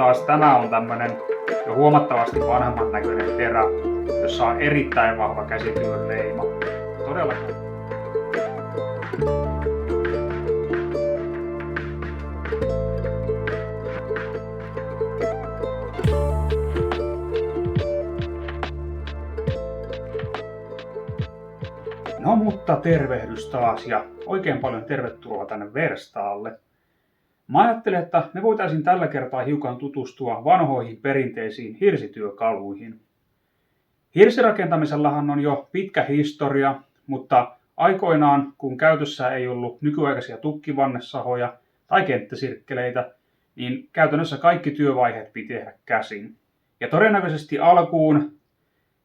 taas tämä on tämmönen jo huomattavasti vanhemman näköinen terä, jossa on erittäin vahva käsityön leima. Todellakin. No mutta tervehdys taas ja oikein paljon tervetuloa tänne Verstaalle. Mä ajattelin, että me voitaisiin tällä kertaa hiukan tutustua vanhoihin perinteisiin hirsityökaluihin. Hirsirakentamisellahan on jo pitkä historia, mutta aikoinaan kun käytössä ei ollut nykyaikaisia tukkivannesahoja tai kenttäsirkkeleitä, niin käytännössä kaikki työvaiheet piti tehdä käsin. Ja todennäköisesti alkuun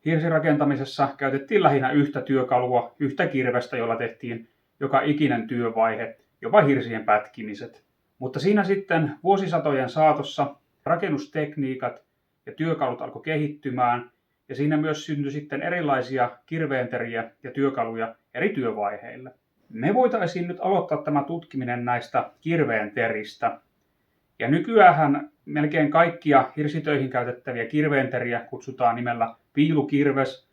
hirsirakentamisessa käytettiin lähinnä yhtä työkalua, yhtä kirvestä, jolla tehtiin joka ikinen työvaihe, jopa hirsien pätkimiset. Mutta siinä sitten vuosisatojen saatossa rakennustekniikat ja työkalut alkoi kehittymään ja siinä myös syntyi sitten erilaisia kirveenteriä ja työkaluja eri työvaiheille. Me voitaisiin nyt aloittaa tämä tutkiminen näistä kirveenteristä. Ja nykyäänhän melkein kaikkia hirsitöihin käytettäviä kirveenteriä kutsutaan nimellä piilukirves,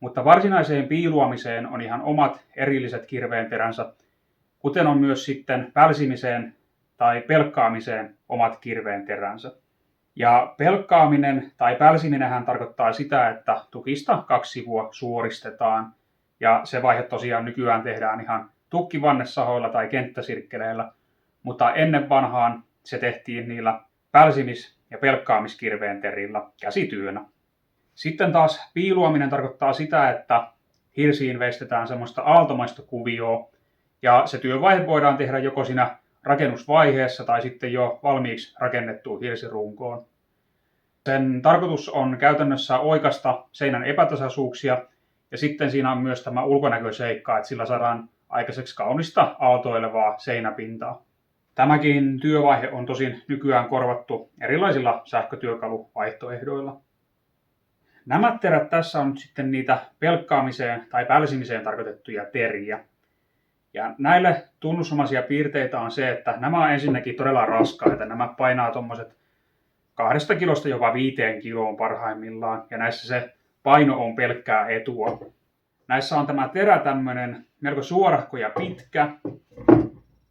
mutta varsinaiseen piiluamiseen on ihan omat erilliset kirveenteränsä, kuten on myös sitten pälsimiseen tai pelkkaamiseen omat kirveenteränsä. Ja pelkkaaminen tai pälsiminenhän tarkoittaa sitä, että tukista 2 sivua suoristetaan. Ja se vaihe tosiaan nykyään tehdään ihan tukkivannesahoilla tai kenttäsirkkeleillä, mutta ennen vanhaan se tehtiin niillä pälsimis- ja pelkkaamiskirveenterillä käsityönä. Sitten taas piiluaminen tarkoittaa sitä, että hirsiin veistetään semmoista aaltomaista kuvioa, ja se työvaihe voidaan tehdä joko siinä rakennusvaiheessa tai sitten jo valmiiksi rakennettuun hirsirunkoon. Sen tarkoitus on käytännössä oikaista seinän epätasaisuuksia, ja sitten siinä on myös tämä ulkonäköseikka, että sillä saadaan aikaiseksi kaunista aaltoilevaa seinäpintaa. Tämäkin työvaihe on tosin nykyään korvattu erilaisilla sähkötyökaluvaihtoehdoilla. Nämä terät tässä on nyt sitten niitä pelkkaamiseen tai pälsimiseen tarkoitettuja teriä. Ja näille tunnusomaisia piirteitä on se, että nämä on ensinnäkin todella raskaita. Nämä painaa tuommoiset 2 kilosta jopa 5 kiloon parhaimmillaan. Ja näissä se paino on pelkkää etua. Näissä on tämä terä tämmöinen melko suorahko ja pitkä.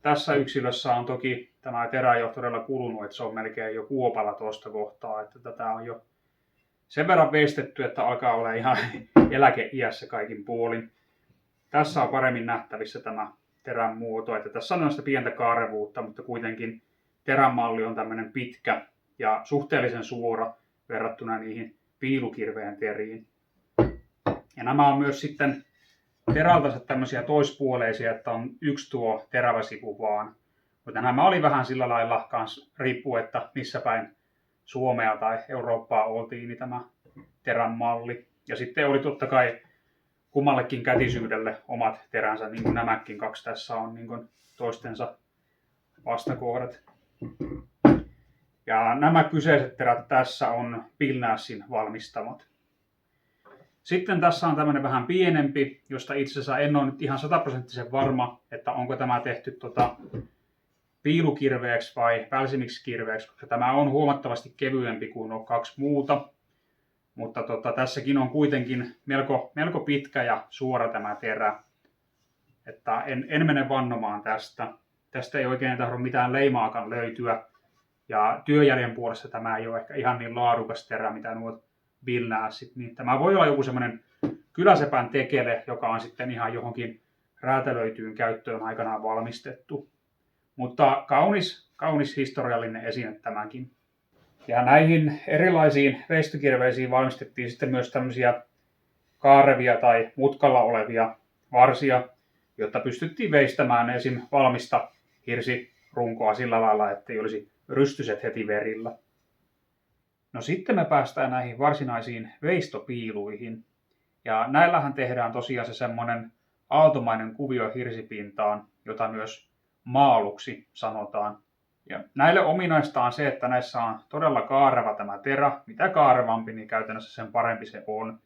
Tässä yksilössä on toki tämä terä jo todella kulunut, että se on melkein jo kuopalla tuosta kohtaa. Että tätä on jo sen verran veistetty, että alkaa olla ihan eläkeiässä kaikin puolin. Tässä on paremmin nähtävissä tämä terän muoto, että tässä on pientä kaarevuutta, mutta kuitenkin terän malli on tämmöinen pitkä ja suhteellisen suora verrattuna niihin piilukirveen teriin. Ja nämä on myös sitten terältänsä tämmöisiä toispuoleisia, että on yksi tuo terävä sivu vaan. Mutta nämä oli vähän sillä lailla kans riippuu, että missä päin Suomea tai Eurooppaa oltiin, niin tämä terän malli. Ja sitten oli totta kai kummallekin kätisyydelle omat teränsä, niin kuin nämäkin 2 tässä on niin kuin toistensa vastakohdat. Ja nämä kyseiset terät tässä on Bilnäsin valmistamat. Sitten tässä on tämmöinen vähän pienempi, josta itse asiassa en ole nyt ihan 100% varma, että onko tämä tehty piilukirveeksi vai pälsimiksikirveeksi, koska tämä on huomattavasti kevyempi kuin nuo 2 muuta. Mutta tässäkin on kuitenkin melko pitkä ja suora tämä terä. Että en mene vannomaan tästä. Tästä ei oikein tahdo mitään leimaakaan löytyä. Ja työjäljen puolesta tämä ei ole ehkä ihan niin laadukas terä, mitä nuo Bilnäsit. Niin tämä voi olla joku semmoinen kyläsepän tekele, joka on sitten ihan johonkin räätälöityyn käyttöön aikanaan valmistettu. Mutta kaunis historiallinen esine tämäkin. Ja näihin erilaisiin veistokirveisiin valmistettiin sitten myös tämmöisiä kaarevia tai mutkalla olevia varsia, jotta pystyttiin veistämään esim. Valmista hirsirunkoa sillä lailla, ettei olisi rystyset heti verillä. No sitten me päästään näihin varsinaisiin veistopiiluihin. Ja näillähän tehdään tosiaan se semmoinen aaltomainen kuvio hirsipintaan, jota myös maaluksi sanotaan. Ja näille ominaista on se, että näissä on todella kaareva tämä terä. Mitä kaarevampi, niin käytännössä sen parempi se on.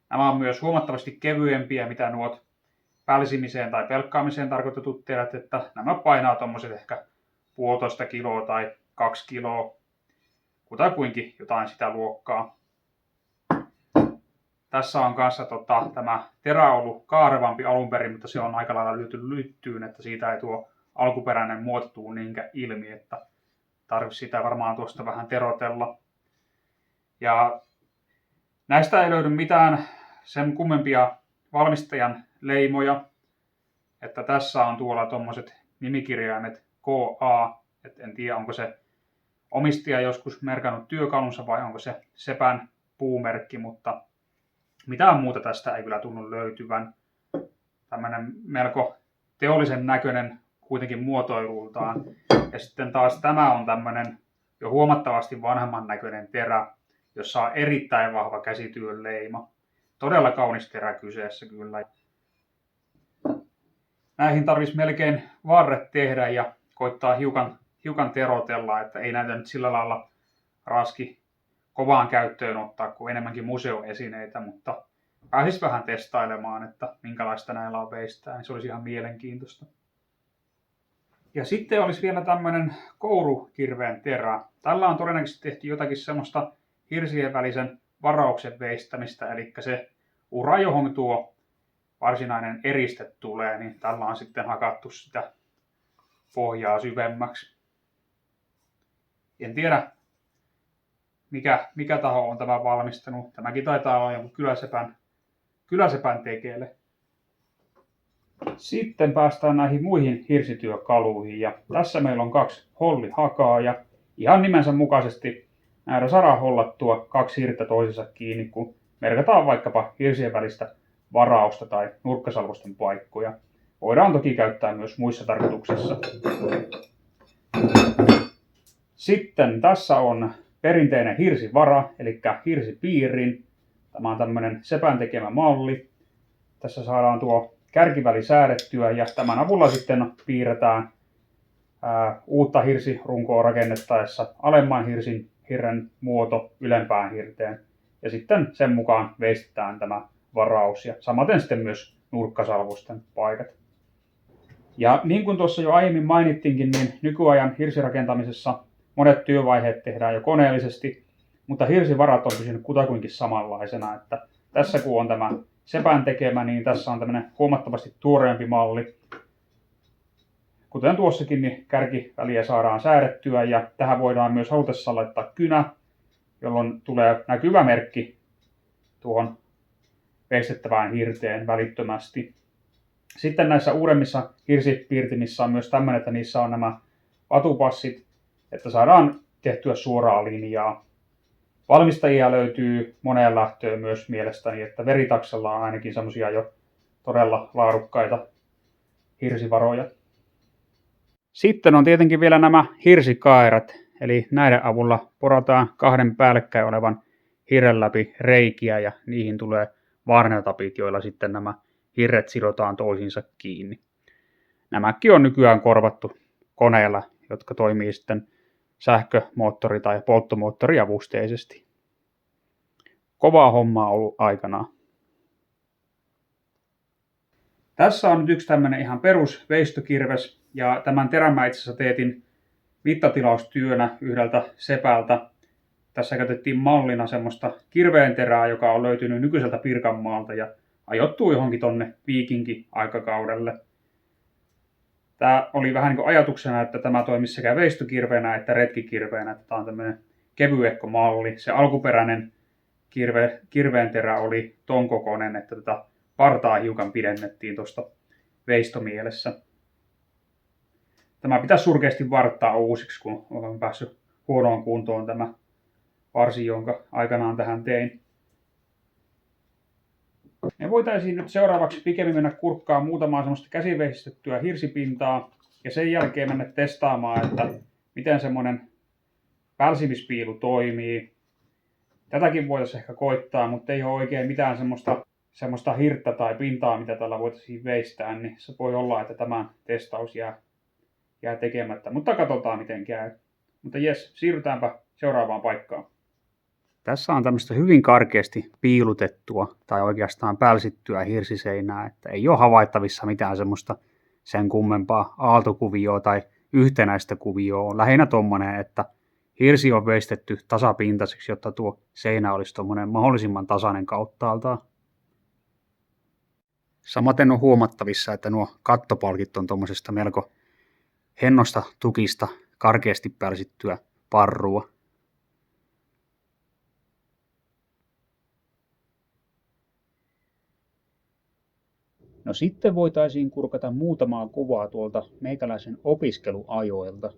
Nämä on myös huomattavasti kevyempiä, mitä nuo pälsimiseen tai pelkkaamiseen tarkoitetut terät, että nämä painaa tuommoiset ehkä 1,5 kiloa tai 2 kiloa. kutakuinkin jotain sitä luokkaa. Tässä on kanssa tämä terä ollut kaarevampi alun perin, mutta se on aika lailla lyöty lyttyyn, että siitä ei tuo alkuperäinen muoto tule niinkään ilmi, että tarvitsisi sitä varmaan tuosta vähän terotella. Ja näistä ei löydy mitään sen kummempia valmistajan leimoja, että tässä on tuolla tuommoiset nimikirjaimet KA, että en tiedä onko se omistaja joskus merkannut työkalunsa vai onko se sepän puumerkki, mutta mitään muuta tästä ei kyllä tunnu löytyvän. Tämmöinen melko teollisen näköinen kuitenkin muotoilultaan. Ja sitten taas tämä on tämmöinen jo huomattavasti vanhemman näköinen terä, jossa on erittäin vahva käsityön leima. Todella kaunis terä kyseessä kyllä. Näihin tarvitsisi melkein varret tehdä ja koittaa hiukan terotella, että ei näitä nyt sillä lailla raski kovaan käyttöön ottaa kuin enemmänkin museoesineitä, mutta pääsisi vähän testailemaan, että minkälaista näillä on veistää, niin se olisi ihan mielenkiintoista. Ja sitten olisi vielä tämmöinen kourukirveen terä. Tällä on todennäköisesti tehty jotakin semmoista hirsien välisen varauksen veistämistä, eli se ura, johon tuo varsinainen eriste tulee, niin tällä on sitten hakattu sitä pohjaa syvemmäksi. En tiedä, mikä taho on tämän valmistanut. Tämäkin taitaa olla jonkun kyläsepän tekeille. Sitten päästään näihin muihin hirsityökaluihin. Ja tässä meillä on 2 hollihakaa ja ihan nimensä mukaisesti näillä saadaan hollattua 2 hirttä toisensa kiinni, kun merkataan vaikkapa hirsien välistä varausta tai nurkkasalvosten paikkoja. Voidaan toki käyttää myös muissa tarkoituksissa. Sitten tässä on perinteinen hirsivara, eli hirsipiirin. Tämä on tämmöinen sepän tekemä malli. Tässä saadaan tuo kärkiväli säädettyä ja tämän avulla sitten piirretään uutta hirsirunkoa rakennettaessa alemman hirren muoto ylempään hirteen. Ja sitten sen mukaan veistetään tämä varaus ja samaten sitten myös nurkkasalvosten paikat. Ja niin kuin tuossa jo aiemmin mainittiinkin, niin nykyajan hirsirakentamisessa monet työvaiheet tehdään jo koneellisesti, mutta hirsivarat on pysynyt kutakuinkin samanlaisena. Että tässä kun on tämä sepän tekemä, niin tässä on tämmöinen huomattavasti tuoreempi malli. Kuten tuossakin, niin kärkiväliä saadaan säädettyä ja tähän voidaan myös halutessaan laittaa kynä, jolloin tulee näkyvä merkki tuohon veistettävään hirteen välittömästi. Sitten näissä uudemmissa hirsipiirtimissä on myös tämmöinen, että niissä on nämä vatupassit, että saadaan tehtyä suoraa linjaa. Valmistajia löytyy moneen lähtöön myös mielestäni, että Veritaksella on ainakin semmoisia jo todella laadukkaita hirsivaroja. Sitten on tietenkin vielä nämä hirsikaerat, eli näiden avulla porataan 2 päällekkäin olevan hirren läpi reikiä ja niihin tulee varnetapit, joilla sitten nämä hirret sidotaan toisiinsa kiinni. Nämäkin on nykyään korvattu koneilla, jotka toimii sitten sähkömoottori- tai polttomoottoriavusteisesti. Kovaa hommaa ollut aikanaan. Tässä on nyt yksi tämmöinen ihan perus veistokirves, ja tämän terän mä itse asiassa teetin mittatilaustyönä yhdeltä sepältä. Tässä käytettiin mallina semmoista kirveen terää, joka on löytynyt nykyiseltä Pirkanmaalta ja ajoittuu johonkin tonne viikinki-aikakaudelle. Tämä oli vähän niin kuin ajatuksena, että tämä toimisi sekä veistokirveenä että retkikirveenä. Tämä on tämmöinen kevyehkö malli. Se alkuperäinen kirveen terä oli ton kokoinen, että tätä partaa hiukan pidennettiin tuosta veistomielessä. Tämä pitäisi surkeasti varttaa uusiksi, kun olen päässyt huonoon kuntoon tämä varsi, jonka aikanaan tähän tein. Me voitaisiin nyt seuraavaksi pikemmin mennä kurkkaan muutamaa semmoista käsiveistettyä hirsipintaa ja sen jälkeen mennä testaamaan, että miten semmoinen pälsimispiilu toimii. Tätäkin voitaisiin ehkä koittaa, mutta ei ole oikein mitään semmoista hirttä tai pintaa, mitä tällä voitaisiin veistää, niin se voi olla, että tämä testaus jää tekemättä, mutta katsotaan miten käy. Mutta jes, siirrytäänpä seuraavaan paikkaan. Tässä on tämmöistä hyvin karkeasti piilutettua tai oikeastaan pälsittyä hirsiseinää, että ei ole havaittavissa mitään semmoista sen kummempaa aaltokuvioa tai yhtenäistä kuvioa. On lähinnä tommonen, että Hirsi on veistetty tasapintaiseksi, jotta tuo seinä olisi tuommoinen mahdollisimman tasainen kauttaaltaan. Samaten on huomattavissa, että nuo kattopalkit on tuommoisesta melko hennosta tukista karkeasti pärsittyä parrua. No sitten voitaisiin kurkata muutamaa kuvaa tuolta meikäläisen opiskeluajoilta.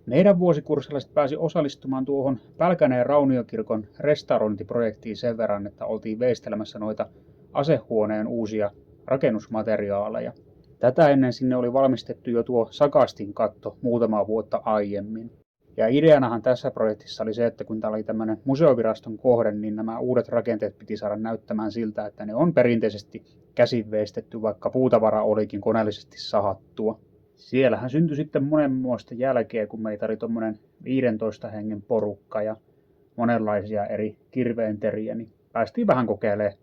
Meidän vuosikurssilaiset pääsi osallistumaan tuohon Pälkäneen Rauniokirkon restaurointiprojektiin sen verran, että oltiin veistelemässä noita asehuoneen uusia rakennusmateriaaleja. Tätä ennen sinne oli valmistettu jo tuo sakastin katto muutama vuotta aiemmin. Ja ideanahan tässä projektissa oli se, että kun tämä oli tämmöinen museoviraston kohde, niin nämä uudet rakenteet piti saada näyttämään siltä, että ne on perinteisesti käsin veistetty, vaikka puutavara olikin koneellisesti sahattua. Siellähän syntyi sitten monenmoista jälkeä, kun meitä oli tuommoinen 15 hengen porukka ja monenlaisia eri kirveenteriä, niin päästiin vähän kokeilemaan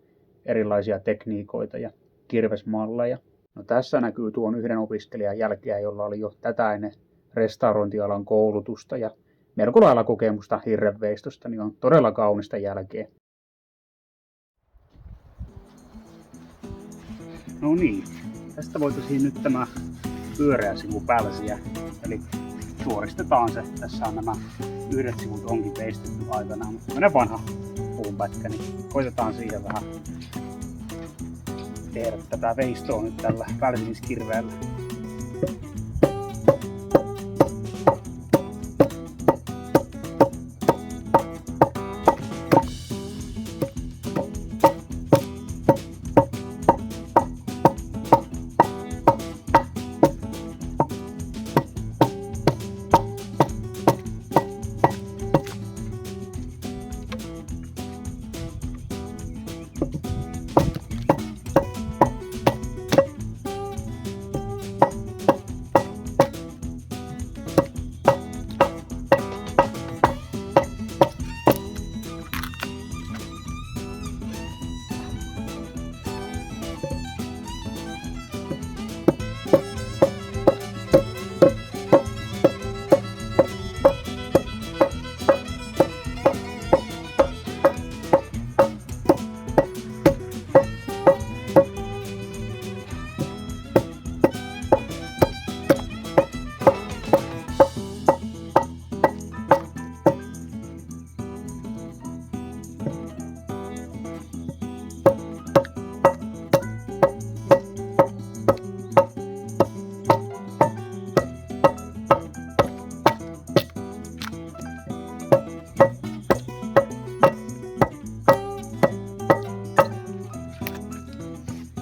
erilaisia tekniikoita ja kirvesmalleja. No tässä näkyy tuon yhden opiskelijan jälkeä, jolla oli jo tätä ennen restaurointialan koulutusta ja melko lailla kokemusta hirrenveistosta, niin on todella kaunista jälkeä. No niin, tästä voitaisiin nyt tämä pyöreä sivu pälsiä, eli suoristetaan se. Tässä on nämä yhdet sivut onkin veistetty aikanaan, mutta tämmönen vanha puunpätkä, niin koitetaan siihen vähän tehdä tätä veistoa nyt tällä pälsimiskirveellä.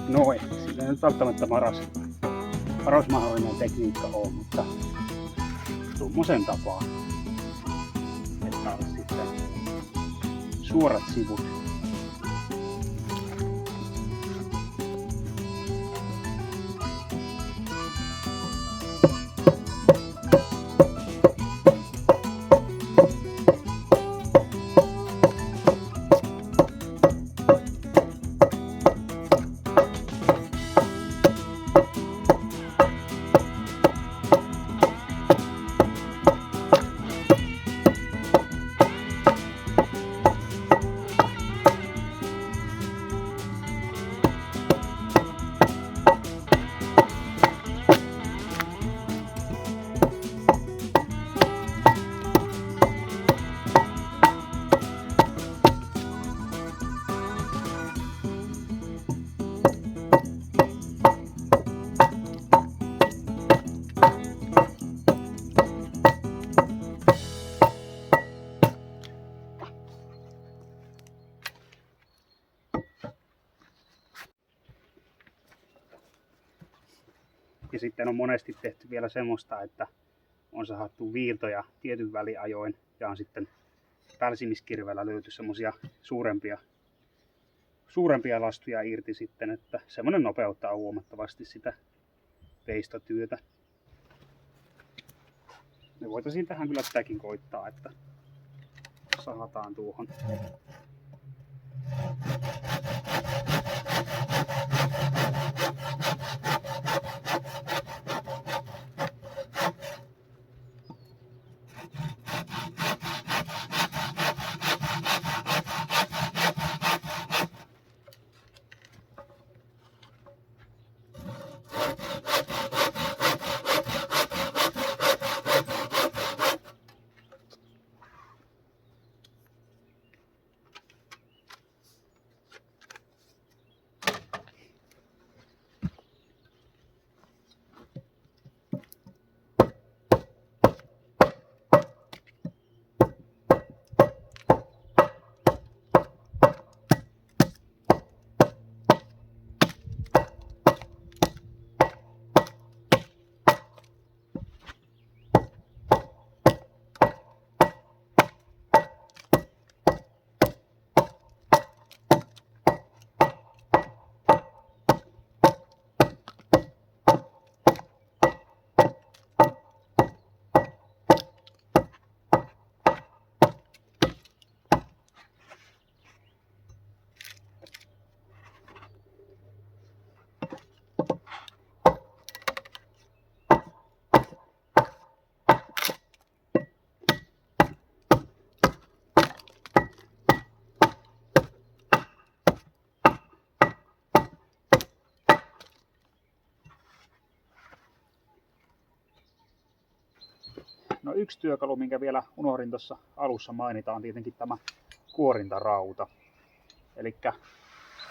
Noin, sillä ei nyt välttämättä paras mahdollinen tekniikka on, mutta tuommoisen tapaa, että on sitten suorat sivut. Ja sitten on monesti tehty vielä semmoista, että on sahattu viiltoja tietyn väliajoin ja on sitten pälsimiskirveellä löyty semmoisia suurempia lastuja irti sitten, että semmoinen nopeuttaa huomattavasti sitä veistotyötä. Me voitaisiin tähän kyllä sitäkin koittaa, että sahataan tuohon. No yksi työkalu, minkä vielä unohdin tuossa alussa mainita, on tietenkin tämä kuorintarauta. Eli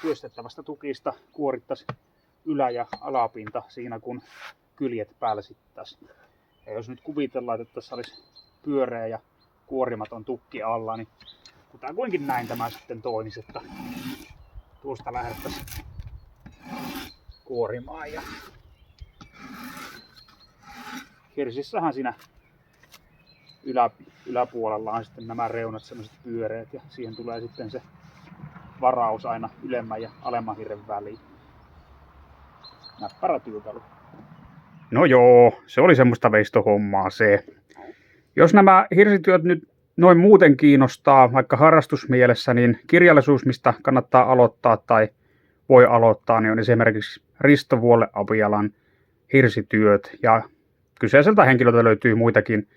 työstettävästä tukista kuorittaisiin ylä- ja alapinta siinä, kun kyljet pälsittäisiin. Ja jos nyt kuvitellaan, että tässä olisi pyöreä ja kuorimaton tukki alla, niin kutakuinkin näin tämä sitten toimisi, että tuosta lähdettäisiin kuorimaan. Ja hirsissähän siinä yläpuolella on sitten nämä reunat semmoiset pyöreät ja siihen tulee sitten se varaus aina ylemmän ja alemman hirren väliin. Näppärä työkalu. No joo, se oli semmoista veistohommaa se. Jos nämä hirsityöt nyt noin muuten kiinnostaa, vaikka harrastusmielessä, niin kirjallisuus, mistä kannattaa aloittaa tai voi aloittaa, niin on esimerkiksi Risto Vuolle-Avialan Hirsityöt. Ja kyseiseltä henkilöltä löytyy muitakin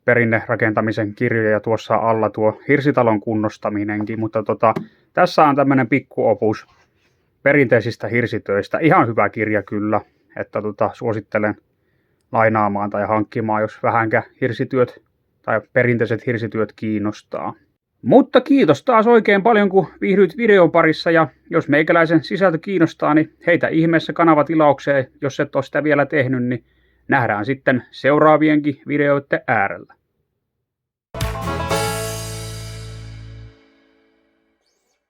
perinnerakentamisen kirjoja ja tuossa alla tuo Hirsitalon kunnostaminenkin, mutta tässä on tämmöinen pikkuopus perinteisistä hirsitöistä. Ihan hyvä kirja kyllä, että suosittelen lainaamaan tai hankkimaan, jos vähänkä hirsityöt tai perinteiset hirsityöt kiinnostaa. Mutta kiitos taas oikein paljon, kun viihdyit videon parissa, ja jos meikäläisen sisältö kiinnostaa, niin heitä ihmeessä kanavatilaukseen, jos et ole sitä vielä tehnyt, niin nähdään sitten seuraavienkin videoiden äärellä.